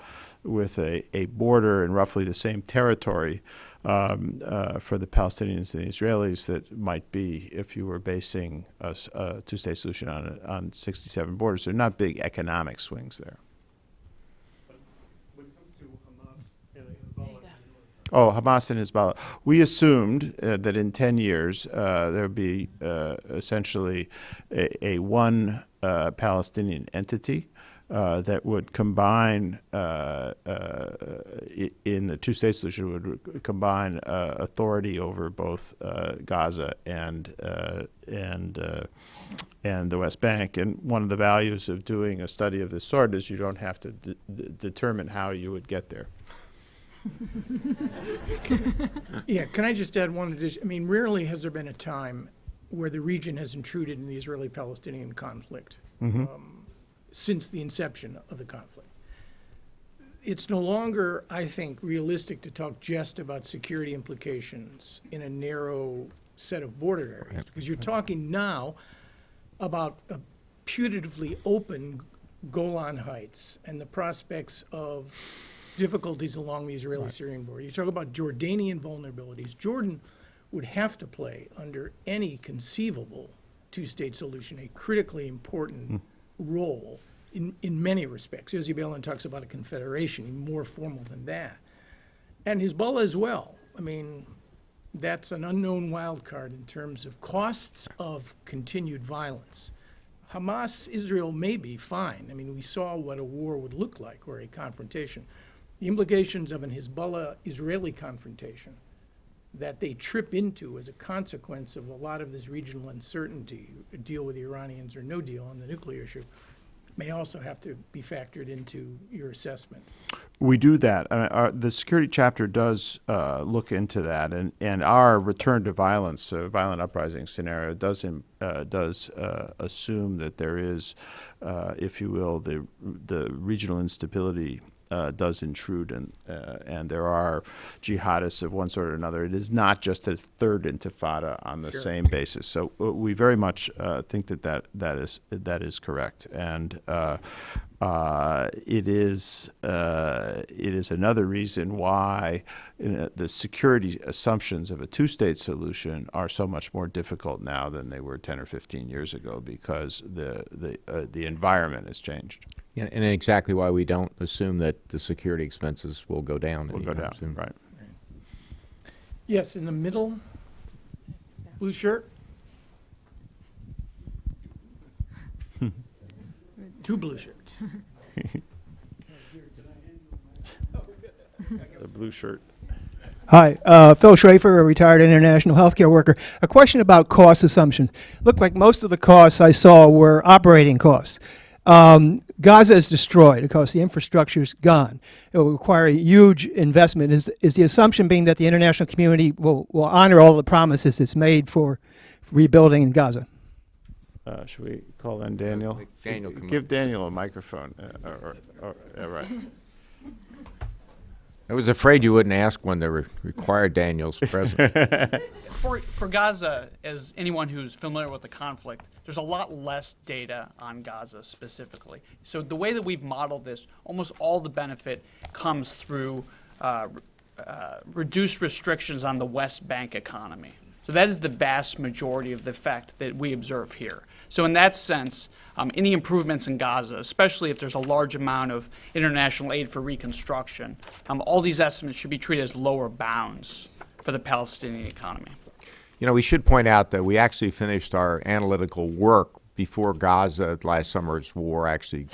border in roughly the same territory for the Palestinians and the Israelis that might be if you were basing a two-state solution on 67 borders. There are not big economic swings there. When it comes to Hamas and Hezbollah, Oh, Hamas and Hezbollah. We assumed that in 10 years there would be essentially a one Palestinian entity that would combine, in the two-state solution, would combine authority over both Gaza and the West Bank. And one of the values of doing a study of this sort is you don't have to determine how you would get there. Yeah, can I just add one addition? I mean, rarely has there been a time where the region has intruded in the Israeli-Palestinian conflict since the inception of the conflict. It's no longer, I think, realistic to talk just about security implications in a narrow set of border areas, because you're talking now about a putatively open Golan Heights and the prospects of difficulties along the Israeli-Syrian border. You talk about Jordanian vulnerabilities. Jordan would have to play, under any conceivable two-state solution, a critically important role in many respects. Yossi Beilin talks about a confederation, more formal than that. And Hezbollah as well. I mean, that's an unknown wild card in terms of costs of continued violence. Hamas, Israel may be fine. I mean, we saw what a war would look like, or a confrontation. The implications of an Hezbollah-Israeli confrontation that they trip into as a consequence of a lot of this regional uncertainty, deal with the Iranians or no deal on the nuclear issue, may also have to be factored into your assessment. We do that. The security chapter does look into that, and our return to violence, violent uprising scenario, does assume that there is, if you will, the regional instability does intrude, and there are jihadists of one sort or another. It is not just a third intifada on the same basis. So we very much think that is correct, and it is another reason why the security assumptions of a two-state solution are so much more difficult now than they were 10 or 15 years ago, because the environment has changed. Yeah, and exactly why we don't assume that the security expenses will go down. Will go down, soon. right. Yes, in the middle, blue shirt. Two blue shirts. The blue shirt. Hi, Phil Schrafer, a retired international healthcare worker. A question about cost assumptions. Looked like most of the costs I saw were operating costs. Gaza is destroyed. Of course, the infrastructure is gone. It will require a huge investment. Is the assumption being that the international community will honor all the promises it's made for rebuilding in Gaza? Should we call on Daniel? Daniel can- Give Daniel a microphone. Right. I was afraid you wouldn't ask when they required Daniel's presence. For Gaza, as anyone who's familiar with the conflict, there's a lot less data on Gaza specifically. So the way that we've modeled this, almost all the benefit comes through reduced restrictions on the West Bank economy. So that is the vast majority of the effect that we observe here. So in that sense, any improvements in Gaza, especially if there's a large amount of international aid for reconstruction, all these estimates should be treated as lower bounds for the Palestinian economy. You know, we should point out that we actually finished our analytical work before Gaza last summer's war actually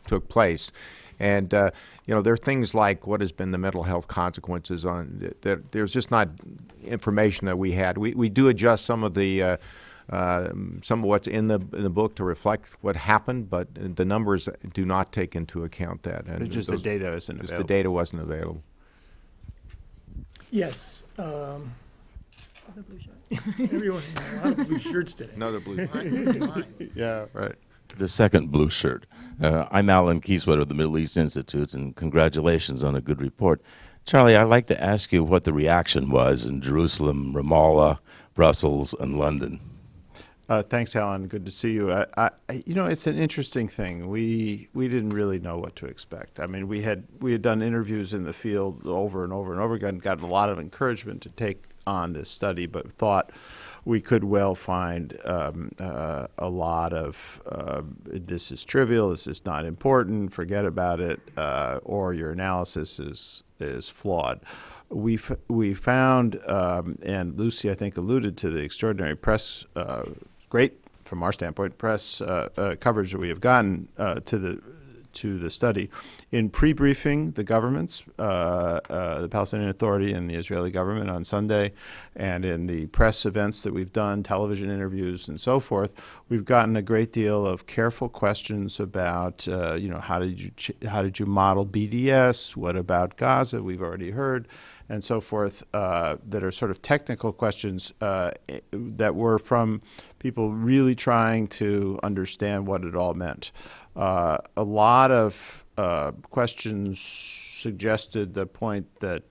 took place. And, you know, there are things like what has been the mental health consequences on that. There's just not information that we had. We do adjust some of what's in the book to reflect what happened, but the numbers do not take into account that. And It's just the data isn't just available. the data wasn't available. Yes. Everyone, a lot of blue shirts today. Another blue. Yeah, right. The second blue shirt. I'm Alan Kieswetter of the Middle East Institute, and congratulations on a good report. Charlie, I'd like to ask you what the reaction was in Jerusalem, Ramallah, Brussels, and London. Thanks, Alan. Good to see you. You know, it's an interesting thing. We didn't really know what to expect. I mean, we had done interviews in the field over and over and over again, got a lot of encouragement to take on this study, but thought we could well find a lot of this is trivial, this is not important, forget about it, or your analysis is flawed. We found, and Lucy, I think, alluded to the extraordinary press, great from our standpoint, press coverage that we have gotten to the study. In pre-briefing the governments, the Palestinian Authority and the Israeli government on Sunday, and in the press events that we've done, television interviews and so forth, we've gotten a great deal of careful questions about, you know, how did you model BDS? What about Gaza? We've already heard, and so forth, that are sort of technical questions that were from people really trying to understand what it all meant. A lot of questions suggested the point that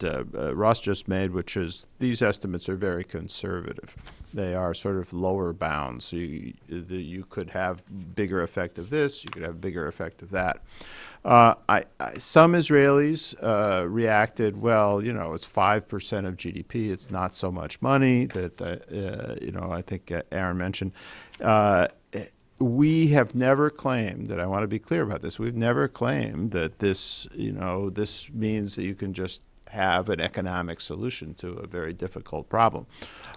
Ross just made, which is these estimates are very conservative. They are sort of lower bounds. So you could have bigger effect of this, you could have bigger effect of that. Some Israelis reacted, well, you know, it's 5% of GDP. It's not so much money that, you know, I think Aaron mentioned. We have never claimed, and I want to be clear about this, we've never claimed that this, you know, this means that you can just have an economic solution to a very difficult problem.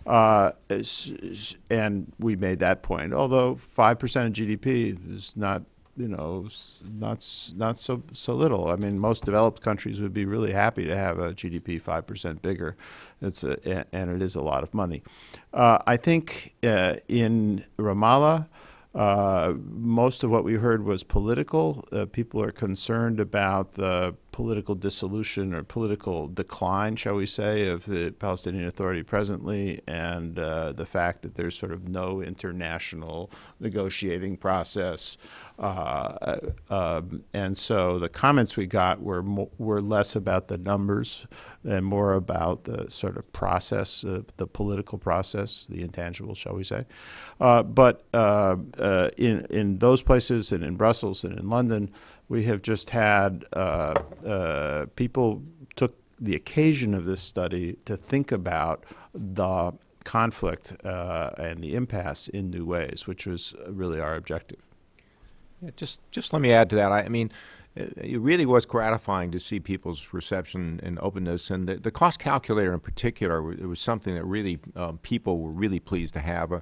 And we made that point, although 5% of GDP is not, you know, not so little. I mean, most developed countries would be really happy to have a GDP 5% bigger. And it is a lot of money. I think in Ramallah, most of what we heard was political. People are concerned about the political dissolution or political decline, shall we say, of the Palestinian Authority presently, and the fact that there's sort of no international negotiating process. And so the comments we got were less about the numbers and more about the sort of process, the political process, the intangibles, shall we say. But in those places and in Brussels and in London, we have just had people took the occasion of this study to think about the conflict and the impasse in new ways, which was really our objective. Yeah, just let me add to that. I mean, it really was gratifying to see people's reception and openness, and the cost calculator in particular. It was something that really people were really pleased to have.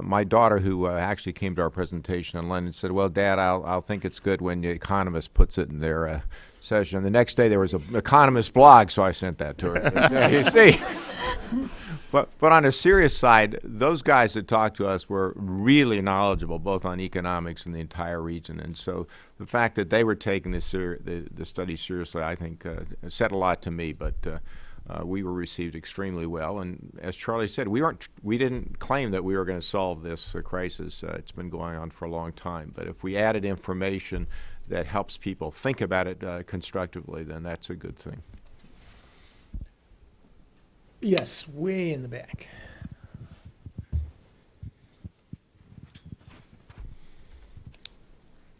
My daughter, who actually came to our presentation in London, said, "Well, Dad, I'll think it's good when the Economist puts it in their session." And the next day there was an Economist blog, so I sent that to her. So, you see. But on a serious side, those guys that talked to us were really knowledgeable, both on economics and the entire region. And so the fact that they were taking this the study seriously, I think, said a lot to me. But we were received extremely well. And as Charlie said, we didn't claim that we were going to solve this crisis. It's been going on for a long time. But if we added information that helps people think about it constructively, then that's a good thing. Yes, way in the back.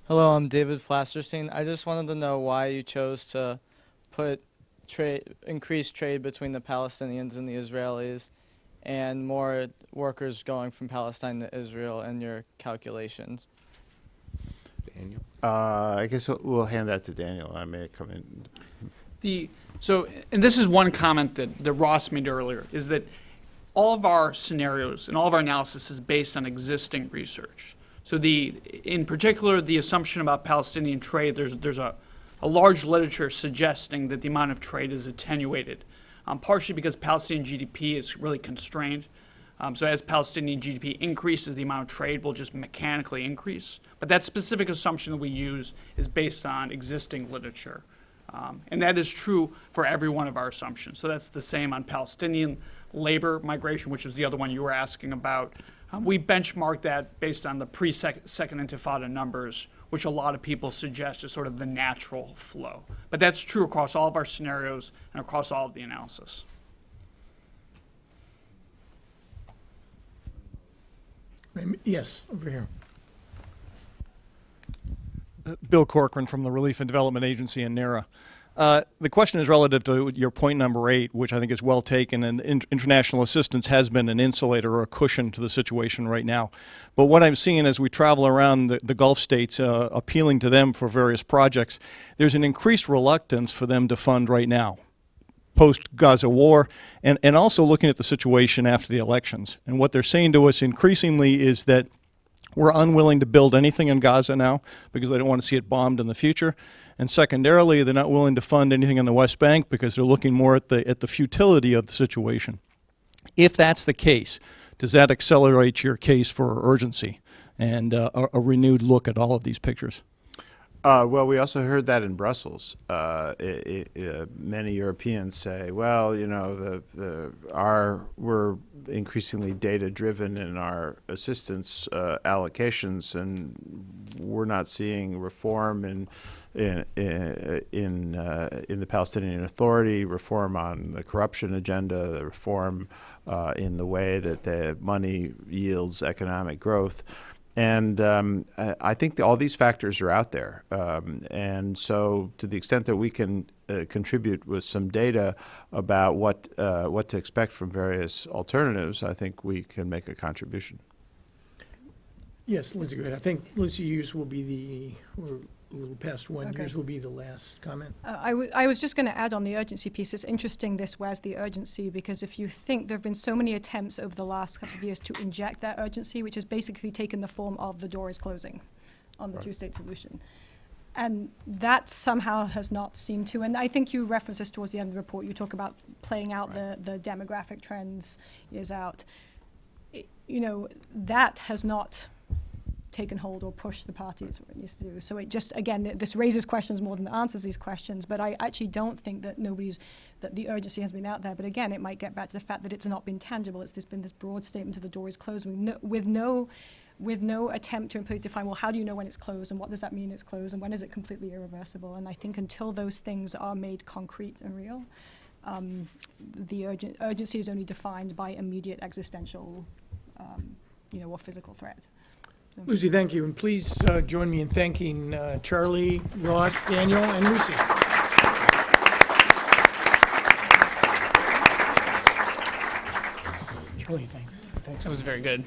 Hello, I'm David Flasterstein. I just wanted to know why you chose to put increased trade between the Palestinians and the Israelis and more workers going from Palestine to Israel in your calculations. Daniel? I guess we'll hand that to Daniel. I may come in. And this is one comment that Ross made earlier, is that all of our scenarios and all of our analysis is based on existing research. So in particular, the assumption about Palestinian trade, there's a large literature suggesting that the amount of trade is attenuated, partially because Palestinian GDP is really constrained. So as Palestinian GDP increases, the amount of trade will just mechanically increase. But that specific assumption that we use is based on existing literature. And that is true for every one of our assumptions. So that's the same on Palestinian labor migration, which is the other one you were asking about. We benchmarked that based on the pre-Second Intifada numbers, which a lot of people suggest is sort of the natural flow. But that's true across all of our scenarios and across all of the analysis. Yes, over here. Bill Corcoran from the Relief and Development Agency in NERA. The question is relative to your point number 8, which I think is well taken, and international assistance has been an insulator or a cushion to the situation right now. But what I'm seeing as we travel around the Gulf states, appealing to them for various projects, there's an increased reluctance for them to fund right now, post-Gaza war, and also looking at the situation after the elections. And what they're saying to us increasingly is that we're unwilling to build anything in Gaza now because they don't want to see it bombed in the future. And secondarily, they're not willing to fund anything in the West Bank because they're looking more at the futility of the situation. If that's the case, does that accelerate your case for urgency and a renewed look at all of these pictures? Well, we also heard that in Brussels. Many Europeans say, well, you know, we're increasingly data-driven in our assistance allocations, and we're not seeing reform in the Palestinian Authority, reform on the corruption agenda, the reform in the way that the money yields economic growth. And I think all these factors are out there. And so to the extent that we can contribute with some data about what to expect from various alternatives, I think we can make a contribution. Yes, Lucy, go ahead. I think Lucy, yours will be we're a little past one. Okay. Yours will be the last comment. I was just going to add on the urgency piece. It's interesting this, where's the urgency? Because if you think there have been so many attempts over the last couple of years to inject that urgency, which has basically taken the form of the door is closing on the two-state solution. And that somehow has not seemed to, and I think you referenced this towards the end of the report, you talk about playing out the demographic trends years out. You know, that has not taken hold or pushed the party as it needs to do. So it just, again, this raises questions more than it answers these questions, but I actually don't think that that the urgency has been out there. But again, it might get back to the fact that it's not been tangible. It's been this broad statement of the door is closing with no attempt to define, well, how do you know when it's closed and what does that mean it's closed and when is it completely irreversible? And I think until those things are made concrete and real, the urgency is only defined by immediate existential, or physical threat. So. Lucy, thank you. And please join me in thanking Charlie, Ross, Daniel, and Lucy. Charlie, thanks. That was very good.